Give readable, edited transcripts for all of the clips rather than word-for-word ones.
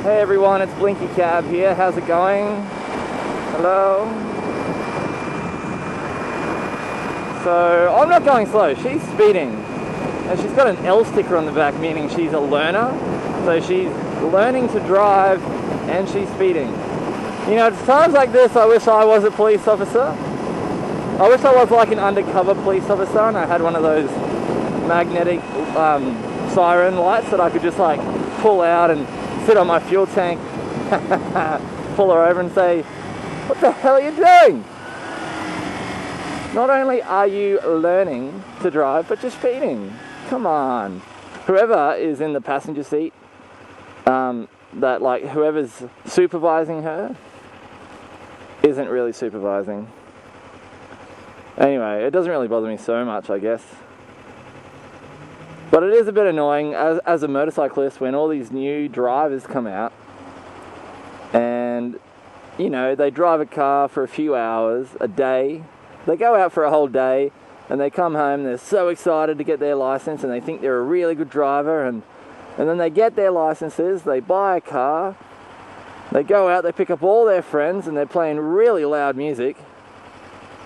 Hey everyone, it's blinkycab here. How's it going? Hello? So, I'm not going slow. She's speeding. And she's got an L sticker on the back, meaning she's a learner. So she's learning to drive and she's speeding. You know, it's times like this I wish I was a police officer. I wish I was like an undercover police officer and I had one of those magnetic siren lights that I could just like pull out and sit on my fuel tank, pull her over and say, "What the hell are you doing?" Not only are you learning to drive, but you're speeding. Come on. Whoever is in the passenger seat, whoever's supervising her isn't really supervising. Anyway, it doesn't really bother me so much, I guess. But it is a bit annoying as a motorcyclist when all these new drivers come out and, you know, they drive a car for a few hours, a day. They go out for a whole day and they come home, they're so excited to get their license and they think they're a really good driver and then they get their licenses, they buy a car, they go out, they pick up all their friends and they're playing really loud music,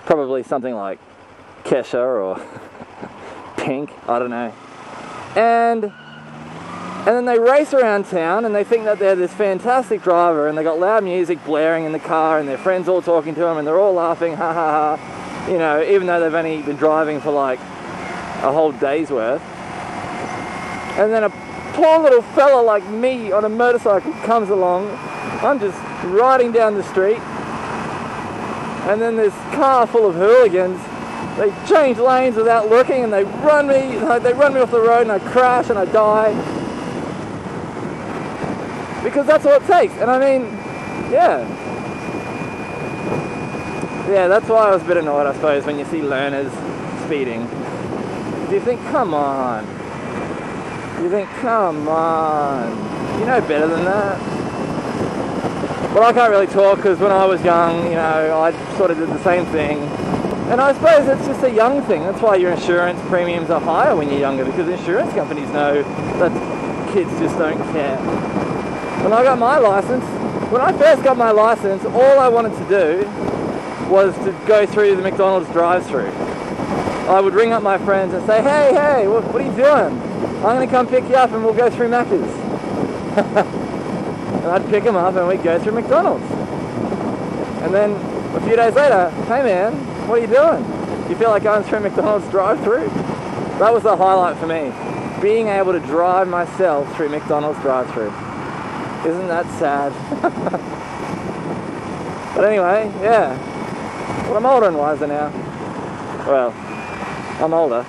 probably something like Kesha or Pink, I don't know. And then they race around town and they think that they're this fantastic driver and they got loud music blaring in the car and their friends all talking to them and they're all laughing, ha ha ha, you know, even though they've only been driving for like a whole day's worth. And then a poor little fella like me on a motorcycle comes along, I'm just riding down the street and then this car full of hooligans, they change lanes without looking and they run me off the road and I crash and I die. Because that's all it takes. And I mean, yeah, that's why I was a bit annoyed, I suppose, when you see learners speeding. You think, come on. You know better than that. But I can't really talk because when I was young, you know, I sort of did the same thing. And I suppose it's just a young thing. That's why your insurance premiums are higher when you're younger, because insurance companies know that kids just don't care. When I got my license, when I first got my license, all I wanted to do was to go through the McDonald's drive-thru. I would ring up my friends and say, hey, what are you doing? I'm going to come pick you up and we'll go through Macca's. And I'd pick them up and we'd go through McDonald's. And then a few days later, hey man, what are you doing? You feel like going through McDonald's drive-thru? That was the highlight for me. Being able to drive myself through McDonald's drive-thru. Isn't that sad? But anyway, yeah. Well, I'm older and wiser now. Well, I'm older.